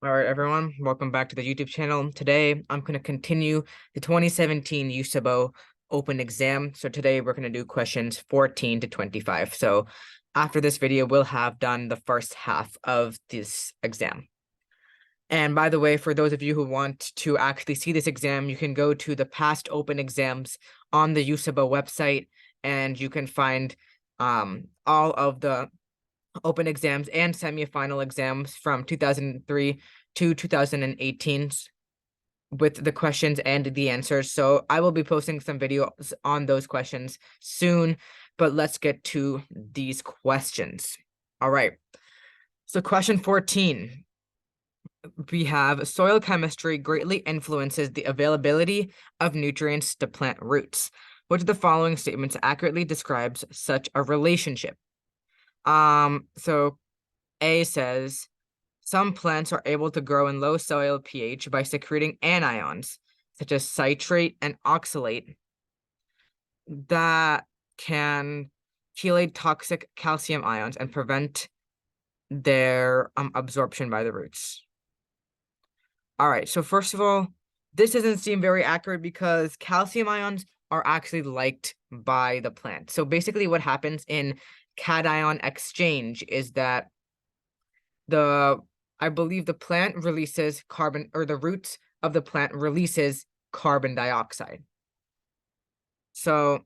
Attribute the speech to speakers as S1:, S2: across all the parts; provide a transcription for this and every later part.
S1: All right, everyone, welcome back to the YouTube channel. Today, I'm going to continue the 2017 USABO Open Exam. So today, we're going to do questions 14 to 25. So after this video, we'll have done the first half of this exam. And by the way, for those of you who want to actually see this exam, you can go to the past open exams on the USABO website, and you can find all of the open exams and semifinal exams from 2003 to 2018 with the questions and the answers. So I will be posting some videos on those questions soon, but let's get to these questions. All right. So question 14, we have soil chemistry greatly influences the availability of nutrients to plant roots. Which of the following statements accurately describes such a relationship? So A says, some plants are able to grow in low soil pH by secreting anions, such as citrate and oxalate, that can chelate toxic calcium ions and prevent their absorption by the roots. All right, so first of all, this doesn't seem very accurate because calcium ions are actually liked by the plant. So basically what happens in cation exchange is that I believe the plant releases carbon, or the roots of the plant releases carbon dioxide. So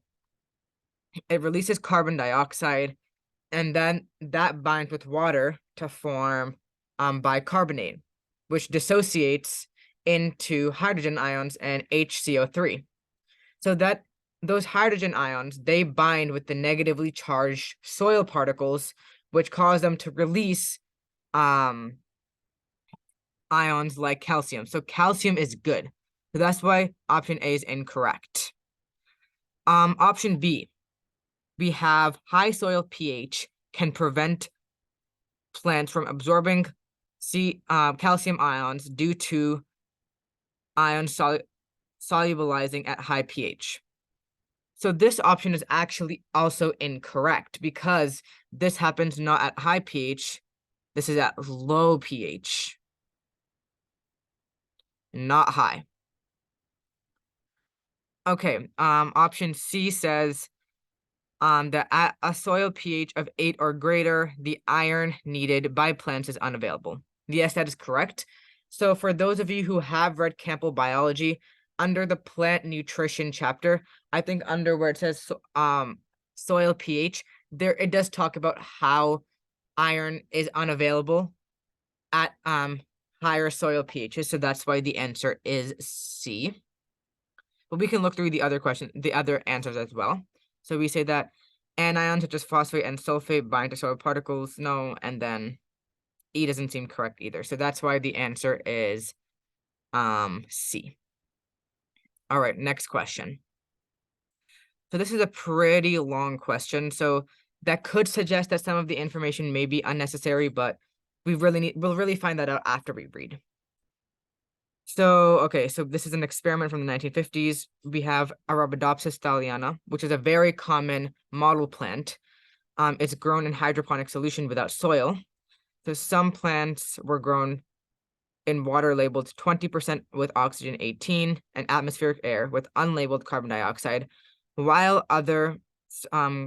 S1: it releases carbon dioxide, and then that binds with water to form bicarbonate, which dissociates into hydrogen ions and HCO3. So that those hydrogen ions, they bind with the negatively charged soil particles, which cause them to release ions like calcium. So calcium is good. So that's why option A is incorrect. Option B, we have high soil pH can prevent plants from absorbing calcium ions due to ions solubilizing at high pH. So this option is actually also incorrect because this happens not at high pH. This is at low pH, not high. Okay, option C says that at a soil pH of 8 or greater, the iron needed by plants is unavailable. Yes, that is correct. So for those of you who have read Campbell Biology, under the plant nutrition chapter, I think under where it says soil pH, there it does talk about how iron is unavailable at higher soil pHs. So that's why the answer is C. But we can look through the other answers as well. So we say that anions such as phosphate and sulfate bind to soil particles. No, and then E doesn't seem correct either. So that's why the answer is C. All right, next question. So this is a pretty long question. So that could suggest that some of the information may be unnecessary, but we'll really find that out after we read. So, okay, so this is an experiment from the 1950s. We have Arabidopsis thaliana, which is a very common model plant. It's grown in hydroponic solution without soil. So some plants were grown in water labeled 20% with oxygen 18 and atmospheric air with unlabeled carbon dioxide, while other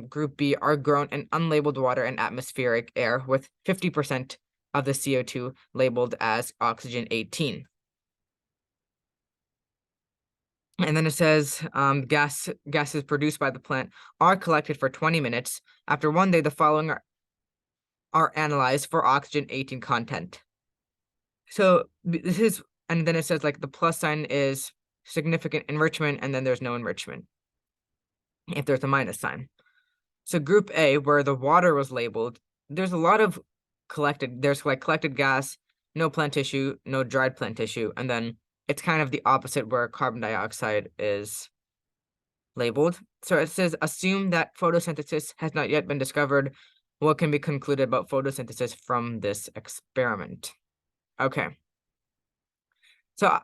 S1: group B are grown in unlabeled water and atmospheric air with 50% of the CO2 labeled as oxygen 18. And then it says gases produced by the plant are collected for 20 minutes. After 1 day, the following are analyzed for oxygen 18 content. So this is, and then it says like the plus sign is significant enrichment, and then there's no enrichment if there's a minus sign. So group A, where the water was labeled, there's a lot of collected gas, no plant tissue, no dried plant tissue, and then it's kind of the opposite where carbon dioxide is labeled. So it says, assume that photosynthesis has not yet been discovered. What can be concluded about photosynthesis from this experiment? Okay. So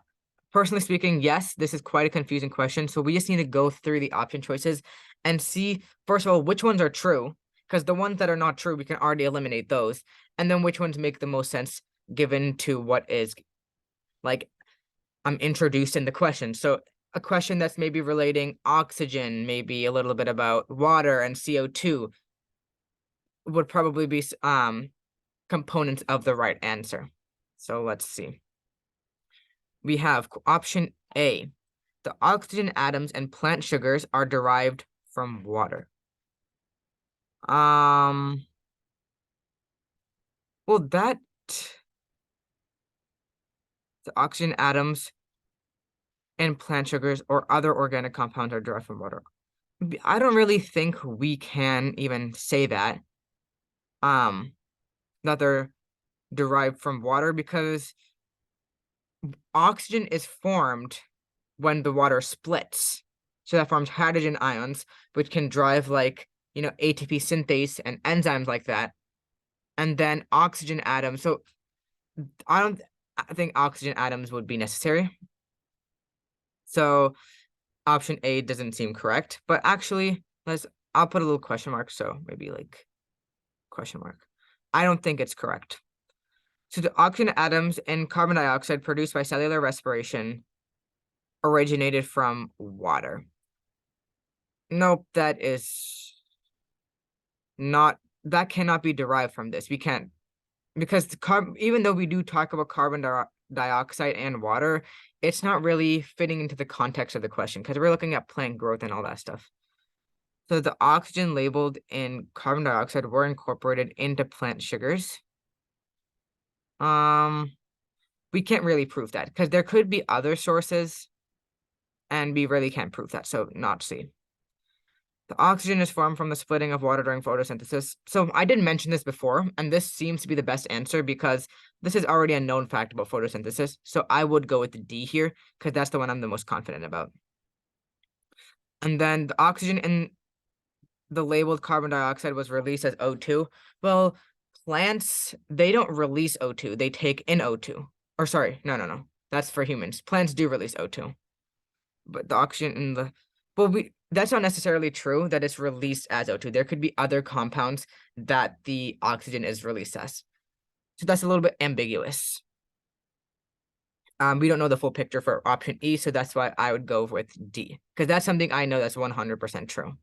S1: personally speaking, yes, this is quite a confusing question. So we just need to go through the option choices and see, first of all, which ones are true, because the ones that are not true, we can already eliminate those. And then which ones make the most sense given to what is like introduced in the question. So a question that's maybe relating oxygen, maybe a little bit about water and CO2 would probably be components of the right answer. So let's see. We have option A. The oxygen atoms and plant sugars are derived from water. Well, the oxygen atoms and plant sugars or other organic compounds are derived from water. I don't really think we can even say that, that they're derived from water, because oxygen is formed when the water splits. So that forms hydrogen ions, which can drive ATP synthase and enzymes like that. And then oxygen atoms. So I think oxygen atoms would be necessary. So option A doesn't seem correct, but actually I'll put a little question mark. So maybe question mark. I don't think it's correct. So the oxygen atoms in carbon dioxide produced by cellular respiration originated from water. Nope, that cannot be derived from this. We can't, because even though we do talk about carbon dioxide and water, it's not really fitting into the context of the question, because we're looking at plant growth and all that stuff. So the oxygen labeled in carbon dioxide were incorporated into plant sugars. We can't really prove that, because there could be other sources, and we really can't prove that, so not C. The oxygen is formed from the splitting of water during photosynthesis. So I did mention this before, and this seems to be the best answer because this is already a known fact about photosynthesis. So I would go with the D here, because that's the one I'm the most confident about. And then the oxygen in the labeled carbon dioxide was released as O2. Well, plants, they don't release O2. They take in O2. Or sorry, no. That's for humans. Plants do release O2. But the oxygen in the... Well, that's not necessarily true that it's released as O2. There could be other compounds that the oxygen is released as. So that's a little bit ambiguous. We don't know the full picture for option E, so that's why I would go with D, because that's something I know that's 100% true.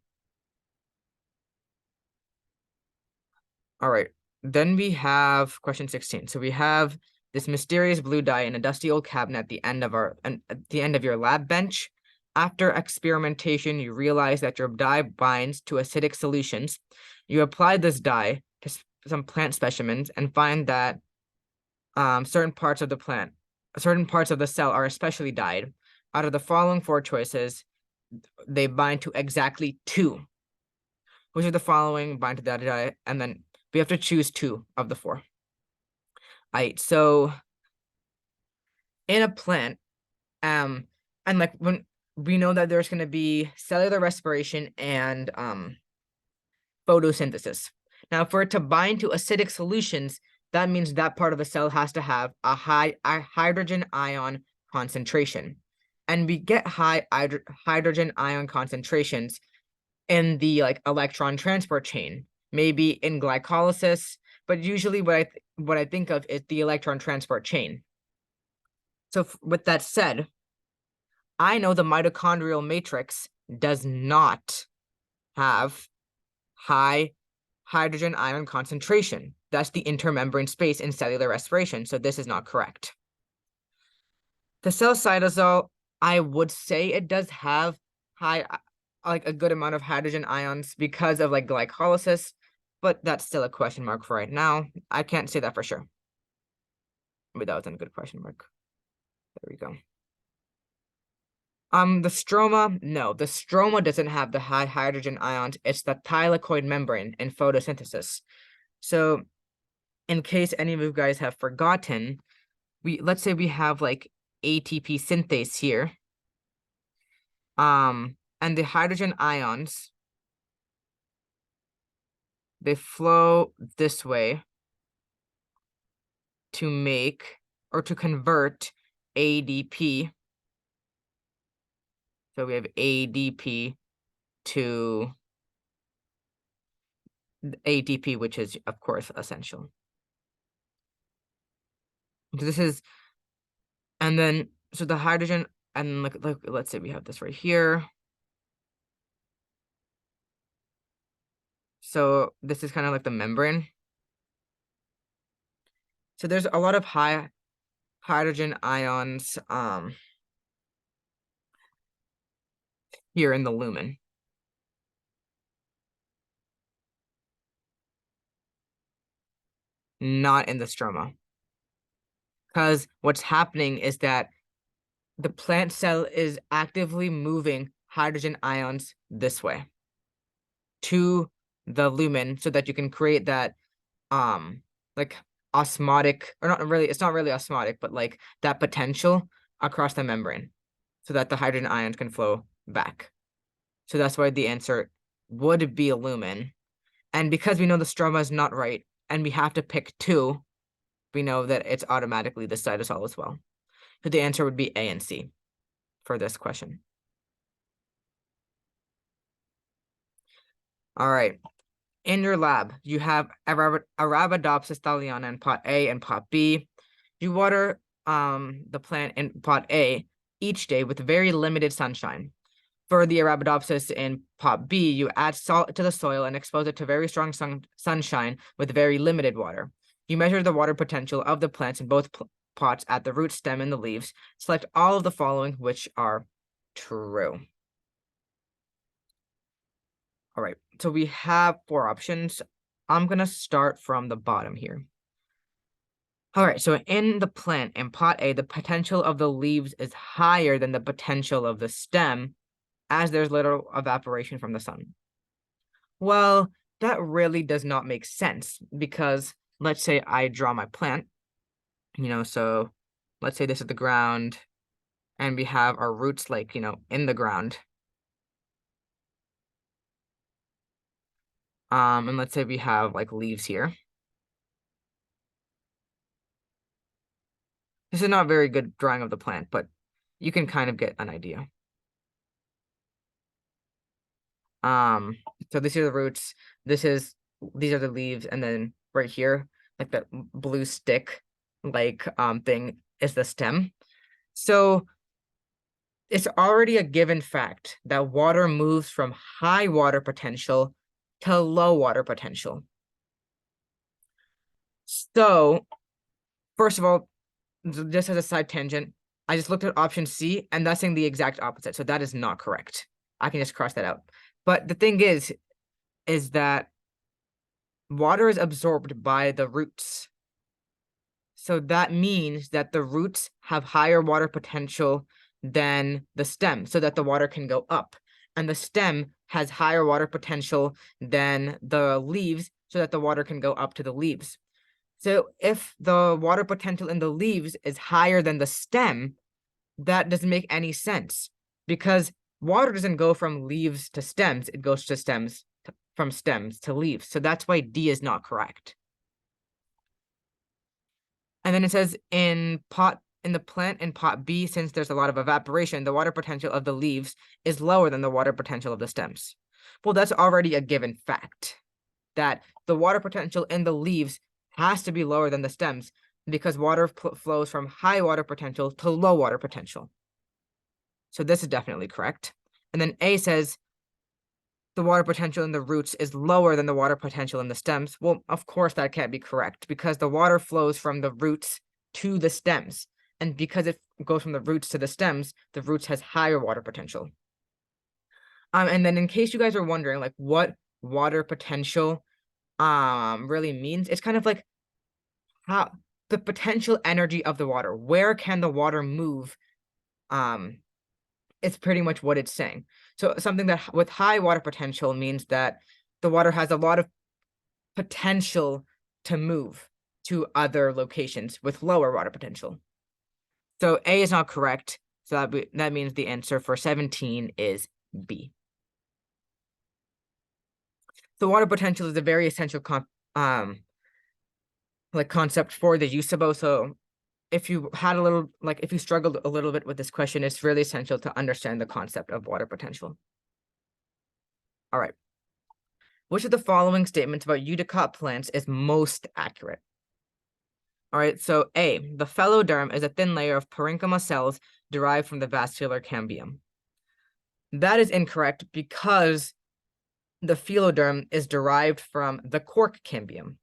S1: All right, then we have question 16. So we have this mysterious blue dye in a dusty old cabinet at the end of your lab bench. After experimentation, you realize that your dye binds to acidic solutions. You apply this dye to some plant specimens and find that certain parts of the cell are especially dyed. Out of the following four choices, they bind to exactly two. Which of the following bind to that dye? And then we have to choose two of the four. All right, so in a plant, and when we know that there's going to be cellular respiration and photosynthesis. Now, for it to bind to acidic solutions, that means that part of the cell has to have a high hydrogen ion concentration. And we get high hydrogen ion concentrations in the electron transport chain, maybe in glycolysis, but usually what I think of is the electron transport chain. So with that said, I know the mitochondrial matrix does not have high hydrogen ion concentration. That's the intermembrane space in cellular respiration, so this is not correct. The cell cytosol, I would say it does have high, a good amount of hydrogen ions because of glycolysis, but that's still a question mark for right now. I can't say that for sure. But that wasn't a good question mark. There we go. The stroma, no, the stroma doesn't have the high hydrogen ions. It's the thylakoid membrane in photosynthesis. So in case any of you guys have forgotten, let's say we have ATP synthase here. And the hydrogen ions, they flow this way to make or to convert ADP. So we have ADP to ATP, which is of course essential. So this is, and then, so the hydrogen, and like let's say we have this right here. So this is kind of like the membrane. So there's a lot of high hydrogen ions here in the lumen. Not in the stroma. Because what's happening is that the plant cell is actively moving hydrogen ions this way to the lumen so that you can create that like osmotic, or not really, it's not really osmotic, but like that potential across the membrane so that the hydrogen ions can flow back. So that's why the answer would be a lumen. And because we know the stroma is not right and we have to pick two, we know that it's automatically the cytosol as well. So the answer would be A and C for this question. All right. In your lab, you have Arabidopsis thaliana in pot A and pot B. You water the plant in pot A each day with very limited sunshine. For the Arabidopsis in pot B, you add salt to the soil and expose it to very strong sunshine with very limited water. You measure the water potential of the plants in both pots at the root, stem, and the leaves. Select all of the following which are true. All right, so we have 4 options. I'm gonna start from the bottom here. All right, so in the plant, in pot A, the potential of the leaves is higher than the potential of the stem, as there's little evaporation from the sun. Well, that really does not make sense because let's say I draw my plant, so let's say this is the ground and we have our roots like, in the ground. And let's say we have like leaves here. This is not a very good drawing of the plant, but you can kind of get an idea. So these are the roots. These are the leaves, and then right here, like that blue stick, like thing is the stem. So it's already a given fact that water moves from high water potential to low water potential. So, first of all, just as a side tangent, I just looked at option C, and that's saying the exact opposite. So that is not correct. I can just cross that out. But the thing is that water is absorbed by the roots. So that means that the roots have higher water potential than the stem so that the water can go up. And the stem has higher water potential than the leaves so that the water can go up to the leaves. So if the water potential in the leaves is higher than the stem, that doesn't make any sense because water doesn't go from leaves to stems. It goes to stems from stems to leaves. So that's why D is not correct. And then it says in the plant in pot B, since there's a lot of evaporation, the water potential of the leaves is lower than the water potential of the stems. Well, that's already a given fact that the water potential in the leaves has to be lower than the stems because water flows from high water potential to low water potential. So this is definitely correct. And then A says the water potential in the roots is lower than the water potential in the stems. Well, of course that can't be correct because the water flows from the roots to the stems. And because it goes from the roots to the roots has higher water potential. And then in case you guys are wondering like what water potential really means, it's kind of like how the potential energy of the water. Where can the water move? It's pretty much what it's saying. So something that with high water potential means that the water has a lot of potential to move to other locations with lower water potential. So A is not correct. So that means the answer for 17 is B. So water potential is a very essential concept for the USABO. So if you had if you struggled a little bit with this question, it's really essential to understand the concept of water potential. All right. Which of the following statements about Eudicot plants is most accurate? All right, so A, the phyloderm is a thin layer of parenchyma cells derived from the vascular cambium. That is incorrect because the phyloderm is derived from the cork cambium.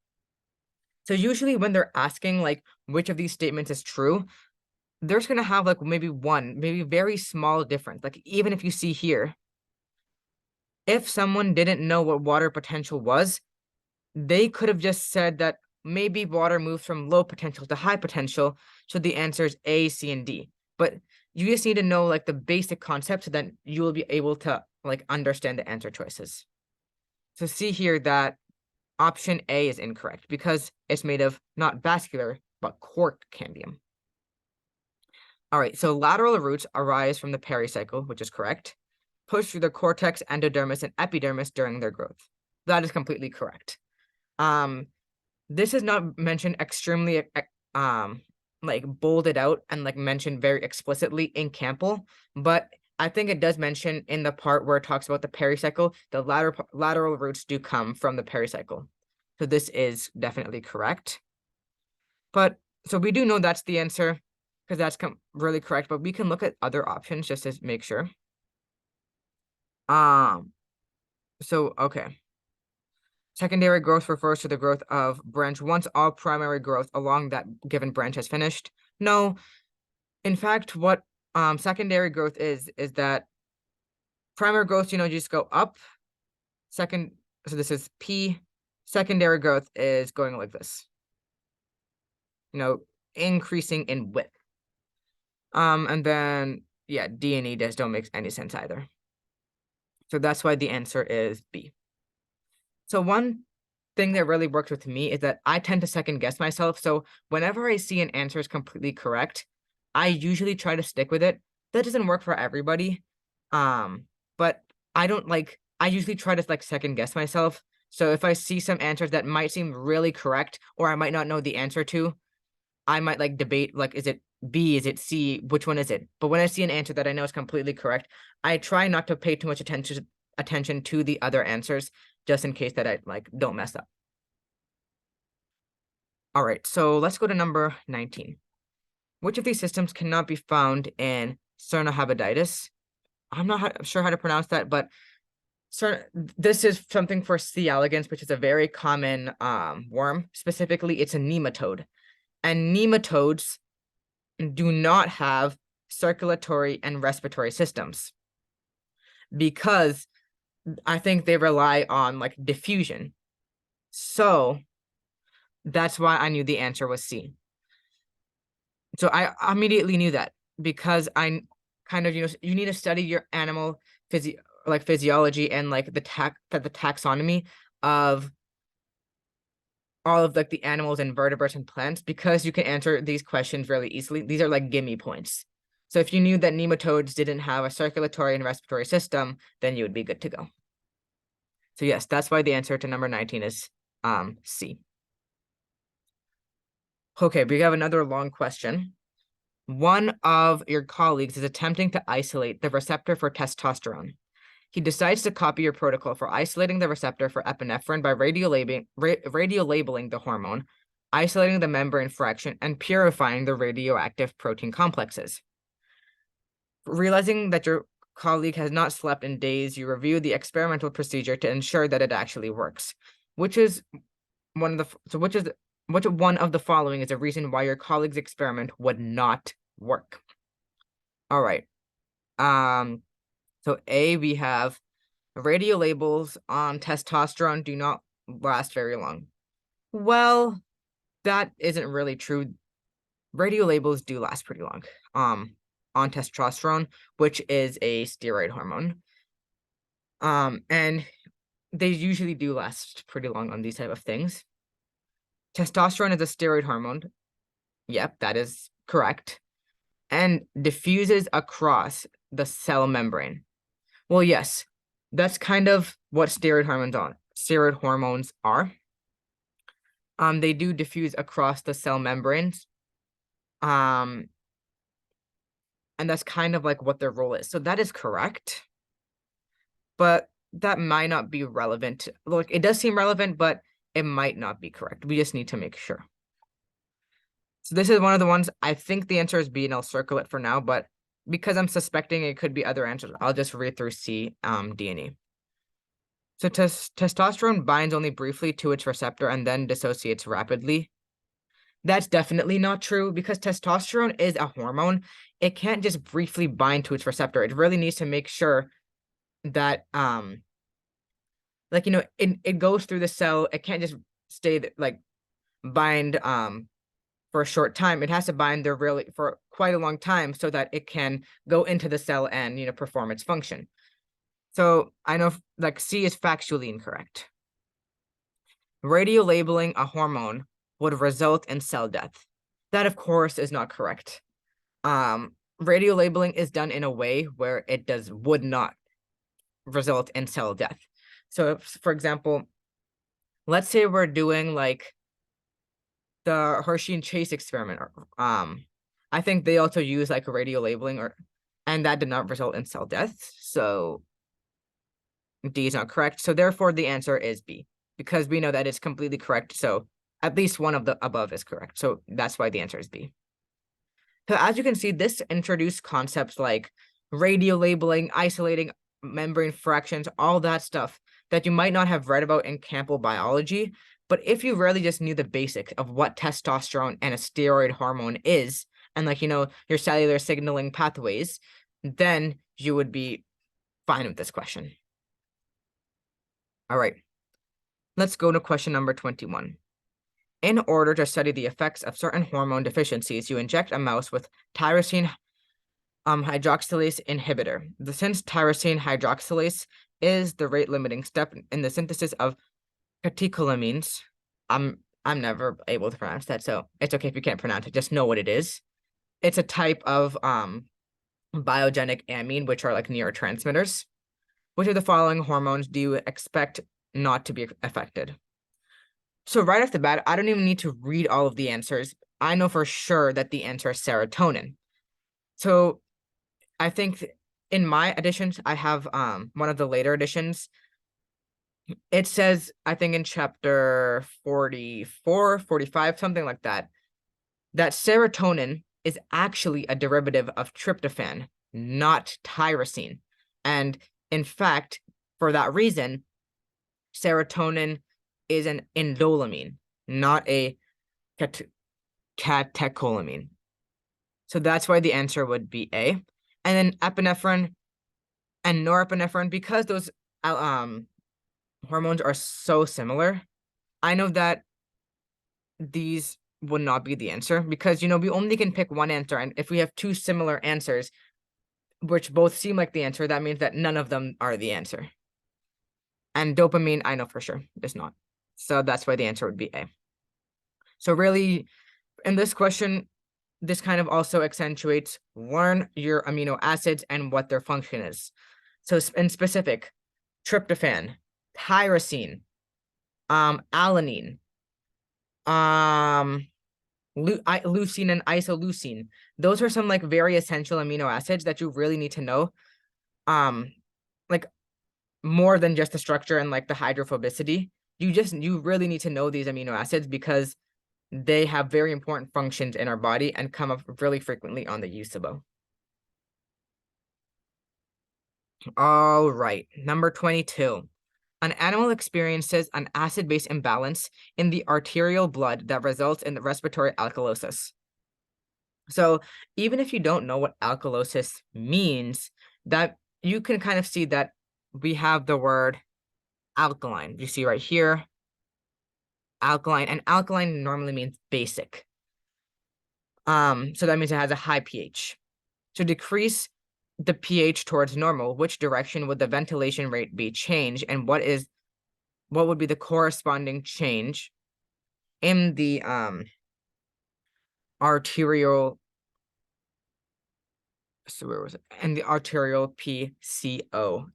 S1: So usually when they're asking like which of these statements is true, there's gonna have like maybe one, maybe very small difference. Like even if you see here, if someone didn't know what water potential was, they could have just said that maybe water moves from low potential to high potential. So the answer is A, C, and D. But you just need to know like the basic concept so that you will be able to like understand the answer choices. So see here that option A is incorrect because it's made of not vascular, but cork cambium. All right, so lateral roots arise from the pericycle, which is correct, push through the cortex, endodermis, and epidermis during their growth. That is completely correct. This is not mentioned extremely like bolded out and like mentioned very explicitly in Campbell, but I think it does mention in the part where it talks about the pericycle, the lateral roots do come from the pericycle. So this is definitely correct. But so we do know that's the answer because that's really correct, but we can look at other options just to make sure. So okay. Secondary growth refers to the growth of branch once all primary growth along that given branch has finished. No, in fact, what secondary growth is that primary growth, you just go up. So this is P. Secondary growth is going like this. Increasing in width. And then yeah, D and E just don't make any sense either. So that's why the answer is B. So one thing that really works with me is that I tend to second guess myself. So whenever I see an answer is completely correct, I usually try to stick with it. That doesn't work for everybody. But I usually try to like second guess myself. So if I see some answers that might seem really correct, or I might not know the answer to, I might like debate, like, is it B, is it C, which one is it? But when I see an answer that I know is completely correct, I try not to pay too much attention to the other answers, just in case that I like don't mess up. All right, so let's go to number 19. Which of these systems cannot be found in Cernohabitidae? I'm not sure how to pronounce that, but this is something for C. elegans, which is a very common worm. Specifically, it's a nematode. And nematodes do not have circulatory and respiratory systems because I think they rely on like diffusion. So that's why I knew the answer was C. So I immediately knew that because I kind of, you need to study your animal physiology and like the taxonomy of all of like the animals and vertebrates and plants because you can answer these questions really easily. These are like gimme points. So if you knew that nematodes didn't have a circulatory and respiratory system, then you would be good to go. So yes, that's why the answer to number 19 is C. Okay, we have another long question. One of your colleagues is attempting to isolate the receptor for testosterone. He decides to copy your protocol for isolating the receptor for epinephrine by radiolabeling the hormone, isolating the membrane fraction, and purifying the radioactive protein complexes. Realizing that your colleague has not slept in days, you review the experimental procedure to ensure that it actually works. Which one of the following is a reason why your colleague's experiment would not work? All right. So A, we have radio labels on testosterone do not last very long. Well, that isn't really true. Radio labels do last pretty long. On testosterone, which is a steroid hormone. And they usually do last pretty long on these type of things. Testosterone is a steroid hormone. Yep, that is correct. And diffuses across the cell membrane. Well, yes, that's kind of what steroid hormones are. They do diffuse across the cell membranes. And that's kind of like what their role is. So that is correct. But that might not be relevant. Look, it does seem relevant, but it might not be correct. We just need to make sure. So this is one of the ones, I think the answer is B, and I'll circle it for now, but because I'm suspecting it could be other answers, I'll just read through C, D, and E. So testosterone binds only briefly to its receptor and then dissociates rapidly. That's definitely not true because testosterone is a hormone. It can't just briefly bind to its receptor. It really needs to make sure that like it goes through the cell. It can't just stay like bind for a short time. It has to bind there really for quite a long time so that it can go into the cell and perform its function. So I know like C is factually incorrect. Radiolabeling a hormone would result in cell death. That, of course, is not correct. Radiolabeling is done in a way where it would not result in cell death. So, for example, let's say we're doing like the Hershey and Chase experiment. I think they also use like radiolabeling, and that did not result in cell death. So D is not correct. So therefore, the answer is B, because we know that it's completely correct. So at least one of the above is correct. So that's why the answer is B. So as you can see, this introduced concepts like radiolabeling, isolating membrane fractions, all that stuff that you might not have read about in Campbell biology. But if you really just knew the basics of what testosterone and a steroid hormone is, and like, your cellular signaling pathways, then you would be fine with this question. All right, let's go to question number 21. In order to study the effects of certain hormone deficiencies, you inject a mouse with tyrosine hydroxylase inhibitor. Since tyrosine hydroxylase is the rate-limiting step in the synthesis of catecholamines, I'm never able to pronounce that, so it's okay if you can't pronounce it. Just know what it is. It's a type of biogenic amine, which are like neurotransmitters. Which of the following hormones do you expect not to be affected? So right off the bat, I don't even need to read all of the answers. I know for sure that the answer is serotonin. So I think in my editions, I have one of the later editions. It says, I think in chapter 44, 45, something like that serotonin is actually a derivative of tryptophan, not tyrosine. And in fact, for that reason, serotonin is an indolamine, not a catecholamine. So that's why the answer would be A. And then epinephrine and norepinephrine, because those hormones are so similar, I know that these would not be the answer because, we only can pick one answer. And if we have two similar answers, which both seem like the answer, that means that none of them are the answer. And dopamine, I know for sure, is not. So that's why the answer would be A. So really, in this question, this kind of also accentuates learn your amino acids and what their function is. So in specific, tryptophan, tyrosine, alanine, leucine and isoleucine. Those are some like very essential amino acids that you really need to know. Like more than just the structure and like the hydrophobicity. You really need to know these amino acids because they have very important functions in our body and come up really frequently on the USABO. All right, number 22. An animal experiences an acid-base imbalance in the arterial blood that results in the respiratory alkalosis. So even if you don't know what alkalosis means, that you can kind of see that we have the word alkaline. You see right here, alkaline, and alkaline normally means basic. So that means it has a high pH. To decrease the pH towards normal, which direction would the ventilation rate be changed, and what would be the corresponding change in the arterial, so where was it? And the arterial PCO2.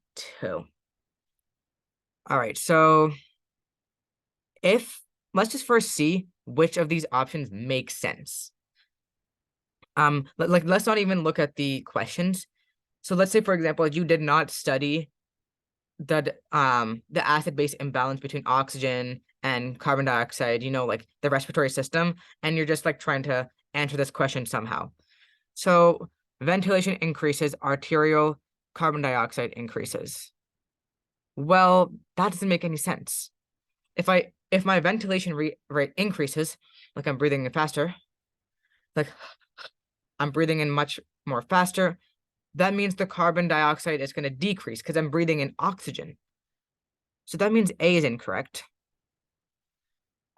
S1: All right, so let's just first see which of these options make sense. Let's not even look at the questions. So let's say, for example, you did not study the acid-base imbalance between oxygen and carbon dioxide, like the respiratory system, and you're just like trying to answer this question somehow. So ventilation increases, arterial carbon dioxide increases. Well, that doesn't make any sense. If my ventilation rate increases, like I'm breathing in faster, like I'm breathing in much more faster, that means the carbon dioxide is going to decrease because I'm breathing in oxygen. So that means A is incorrect.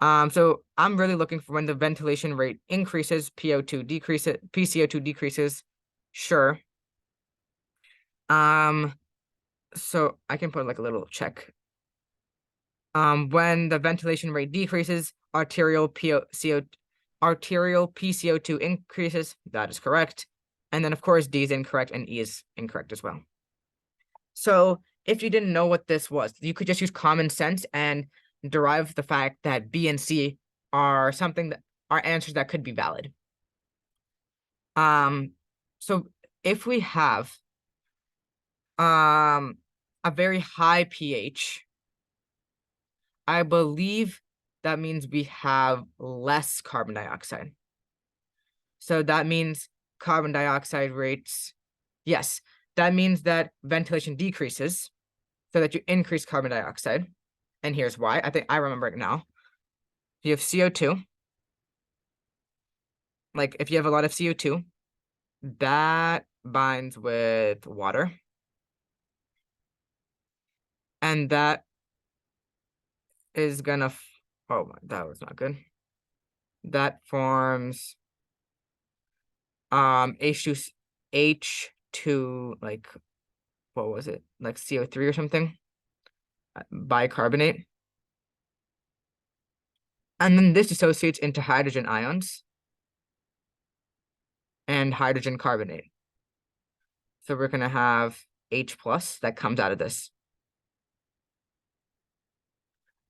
S1: So I'm really looking for when the ventilation rate increases, PO2 decreases, PCO2 decreases. Sure. So I can put like a little check. When the ventilation rate decreases, arterial PCO2 increases. That is correct. And then of course D is incorrect and E is incorrect as well. So if you didn't know what this was, you could just use common sense and derive the fact that B and C are something that are answers that could be valid. So if we have a very high pH, I believe that means we have less carbon dioxide. So that means carbon dioxide rates, yes, that means that ventilation decreases so that you increase carbon dioxide. And here's why. I think I remember it now. You have CO2. Like if you have a lot of CO2, that binds with water. And that is gonna, oh, that was not good. That forms H2, like, what was it? Like CO3 or something? Bicarbonate. And then this dissociates into hydrogen ions and hydrogen carbonate. So we're going to have H plus that comes out of this.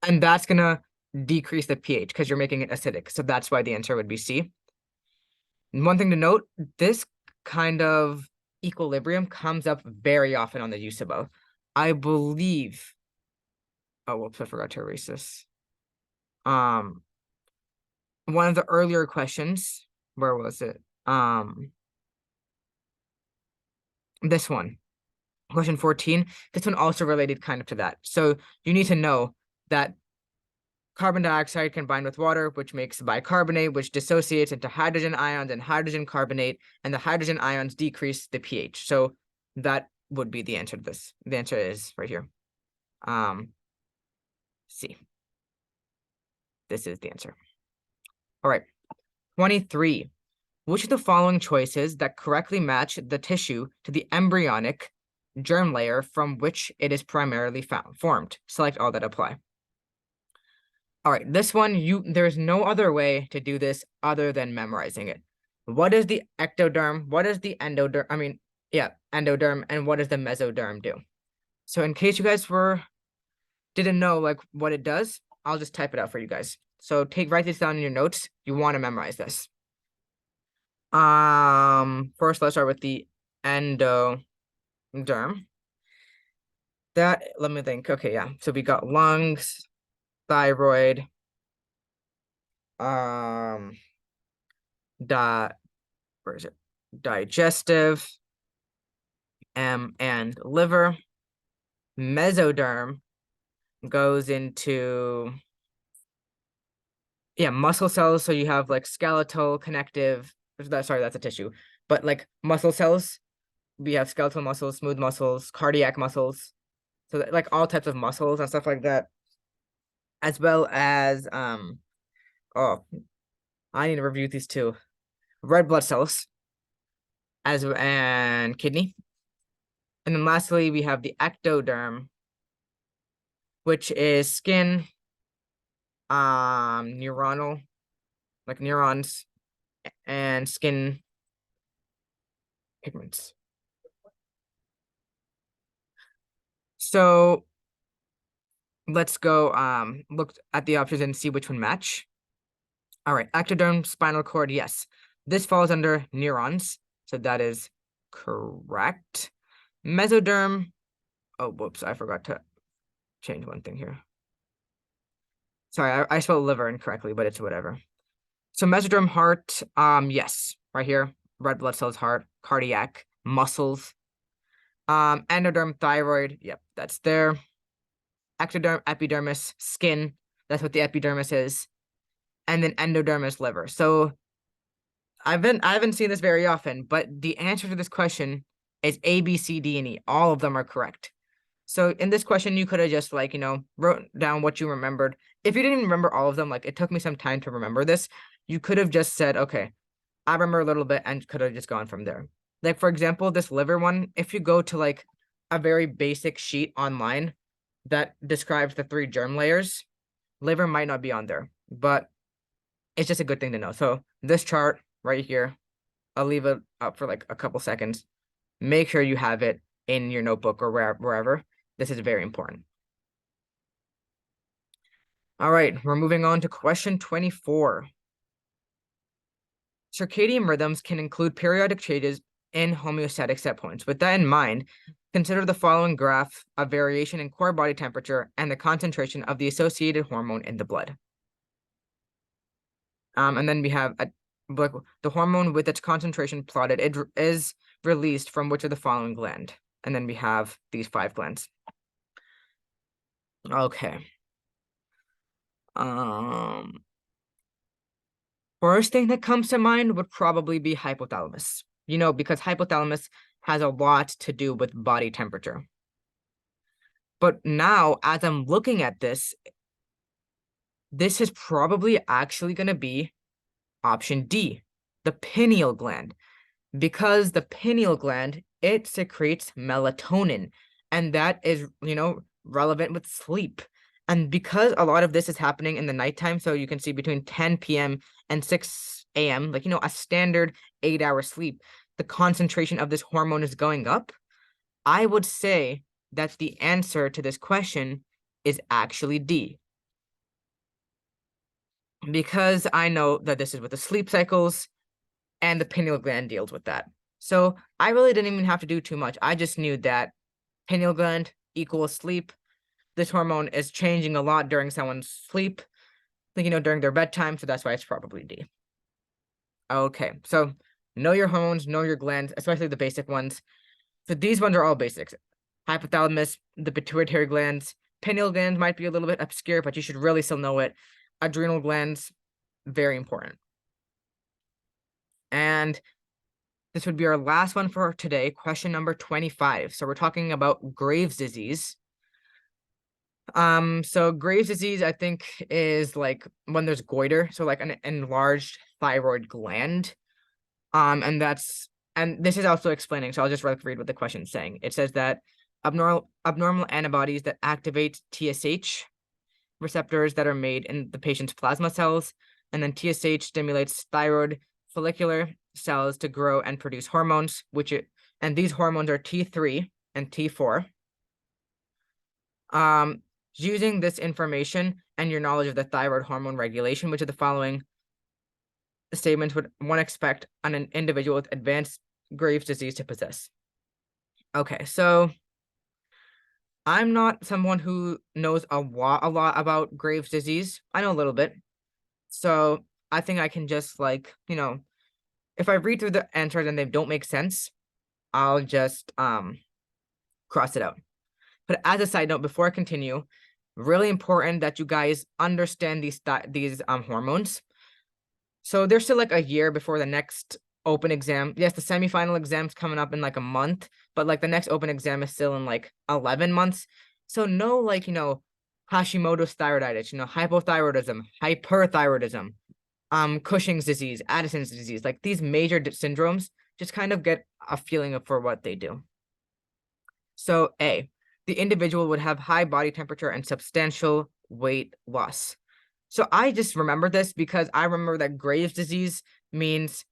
S1: And that's going to decrease the pH because you're making it acidic. So that's why the answer would be C. And one thing to note, this kind of equilibrium comes up very often on the USABO. I believe, oh, whoops, I forgot to erase this. One of the earlier questions, where was it? This one. Question 14, this one also related kind of to that. So you need to know that carbon dioxide can bind with water, which makes bicarbonate, which dissociates into hydrogen ions and hydrogen carbonate, and the hydrogen ions decrease the pH. So that would be the answer to this. The answer is right here. C. This is the answer. All right. 23. Which of the following choices that correctly match the tissue to the embryonic germ layer from which it is primarily formed? Select all that apply. All right, this one, there's no other way to do this other than memorizing it. What is the ectoderm? What is the endoderm? Endoderm, and what does the mesoderm do? So in case you guys didn't know like what it does, I'll just type it out for you guys. So write this down in your notes. You want to memorize this. First let's start with the endoderm. Let me think. Okay, yeah. So we got lungs, thyroid, where is it? Digestive, and liver. Mesoderm goes into muscle cells. So you have like skeletal, connective. Sorry, that's a tissue. But like muscle cells, we have skeletal muscles, smooth muscles, cardiac muscles. So like all types of muscles and stuff like that. As well as oh, I need to review these two. Red blood cells and kidney. And then lastly, we have the ectoderm, which is skin, neuronal, like neurons, and skin pigments. So let's go look at the options and see which one match. All right, ectoderm, spinal cord, yes. This falls under neurons, so that is correct. Mesoderm, oh, whoops, I forgot to change one thing here. Sorry, I spelled liver incorrectly, but it's whatever. So mesoderm heart, yes, right here, red blood cells, heart, cardiac, muscles. Endoderm, thyroid, yep, that's there. Ectoderm, epidermis, skin, that's what the epidermis is. And then endodermis, liver. So I haven't seen this very often, but the answer to this question is A, B, C, D, and E. All of them are correct. So in this question, you could have just like, wrote down what you remembered. If you didn't remember all of them, like it took me some time to remember this, you could have just said, okay, I remember a little bit and could have just gone from there. Like, for example, this liver one, if you go to like a very basic sheet online that describes the 3 germ layers, liver might not be on there, but it's just a good thing to know. So this chart right here, I'll leave it up for like a couple seconds. Make sure you have it in your notebook or wherever. This is very important. All right, we're moving on to question 24. Circadian rhythms can include periodic changes in homeostatic set points. With that in mind, consider the following graph of variation in core body temperature and the concentration of the associated hormone in the blood. And then we have the hormone with its concentration plotted. It is released from which of the following gland? And then we have these 5 glands. Okay. First thing that comes to mind would probably be hypothalamus. Because hypothalamus has a lot to do with body temperature. But now, as I'm looking at this is probably actually going to be option D, the pineal gland. Because the pineal gland, it secretes melatonin, and that is, relevant with sleep. And because a lot of this is happening in the nighttime, so you can see between 10 p.m. and 6 a.m., like, a standard 8-hour sleep, the concentration of this hormone is going up. I would say that the answer to this question is actually D. Because I know that this is with the sleep cycles, and the pineal gland deals with that. So I really didn't even have to do too much. I just knew that pineal gland equals sleep. This hormone is changing a lot during someone's sleep, during their bedtime. So that's why it's probably D. Okay, so know your hormones, know your glands, especially the basic ones. So these ones are all basics. Hypothalamus, the pituitary glands, pineal glands might be a little bit obscure, but you should really still know it. Adrenal glands, very important. And this would be our last one for today, question number 25. So we're talking about Graves' disease. So Graves' disease, I think, is like when there's goiter, so like an enlarged thyroid gland. And this is also explaining, so I'll just read what the question is saying. It says that abnormal antibodies that activate TSH receptors that are made in the patient's plasma cells, and then TSH stimulates thyroid follicular cells to grow and produce hormones, and these hormones are T3 and T4. Using this information and your knowledge of the thyroid hormone regulation, which of the following statements would one expect an individual with advanced Graves' disease to possess? Okay, so I'm not someone who knows a lot about Graves' disease. I know a little bit. So I think I can just if I read through the answers and they don't make sense, I'll just cross it out. But as a side note, before I continue, really important that you guys understand these hormones. So there's still like a year before the next open exam. Yes, the semifinal exam's coming up in like a month, but like the next open exam is still in like 11 months. So no, Hashimoto's thyroiditis, hypothyroidism, hyperthyroidism, Cushing's disease, Addison's disease, like these major syndromes, just kind of get a feeling for what they do. So A, the individual would have high body temperature and substantial weight loss. So I just remember this because I remember that Graves' disease means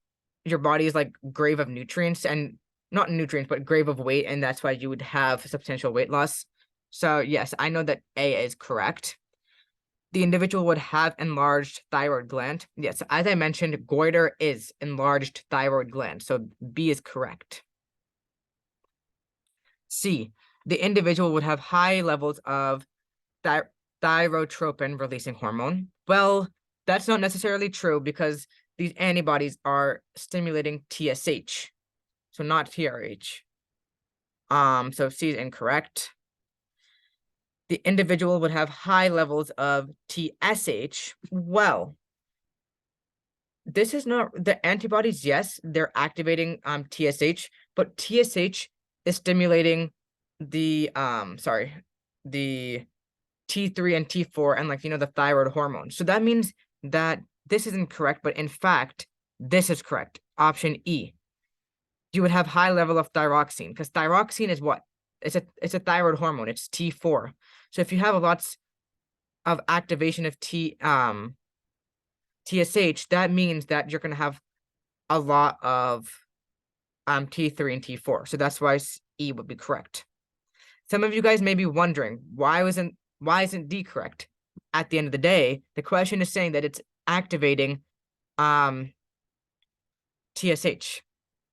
S1: your body is like grave of nutrients, and not nutrients, but grave of weight, and that's why you would have substantial weight loss. So yes, I know that A is correct. The individual would have enlarged thyroid gland. Yes, as I mentioned, goiter is enlarged thyroid gland, so B is correct. C, the individual would have high levels of thyrotropin releasing hormone. Well, that's not necessarily true because these antibodies are stimulating TSH, so not TRH. So C is incorrect. The individual would have high levels of TSH. Well, this is not the antibodies. Yes, they're activating TSH, but TSH is stimulating the the T3 and T4 and the thyroid hormone. So that means that this isn't correct, but in fact, this is correct. Option E. You would have high level of thyroxine because thyroxine is what? It's a thyroid hormone. It's T4. So if you have lots of activation of TSH, that means that you're gonna have a lot of T3 and T4. So that's why E would be correct. Some of you guys may be wondering why isn't D correct? At the end of the day, the question is saying that it's activating TSH.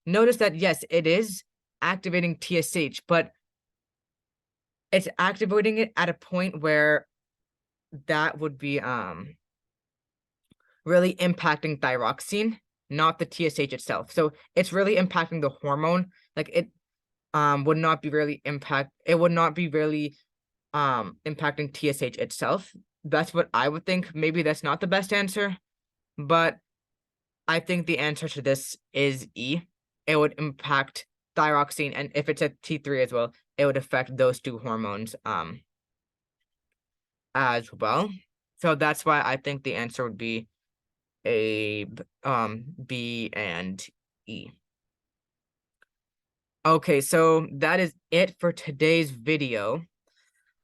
S1: Notice that yes, it is activating TSH, but it's activating it at a point where that would be really impacting thyroxine, not the TSH itself. So it's really impacting the hormone. Like it would not be really impacting TSH itself. That's what I would think. Maybe that's not the best answer, but I think the answer to this is E. It would impact thyroxine, and if it's a T3 as well, it would affect those two hormones as well. So that's why I think the answer would be B and E. Okay, so that is it for today's video.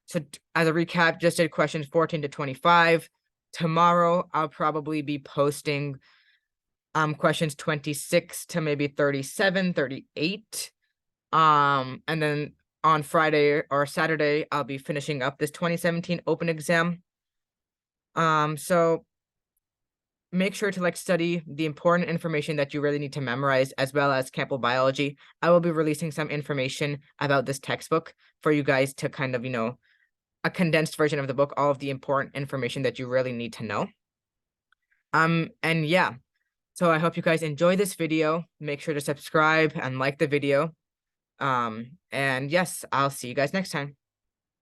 S1: So as a recap, just did questions 14 to 25. Tomorrow, I'll probably be posting questions 26 to maybe 37, 38. And then on Friday or Saturday, I'll be finishing up this 2017 open exam. So make sure to study the important information that you really need to memorize, as well as Campbell biology. I will be releasing some information about this textbook for you guys to kind of, a condensed version of the book, all of the important information that you really need to know. And yeah, so I hope you guys enjoy this video. Make sure to subscribe and like the video. And yes, I'll see you guys next time.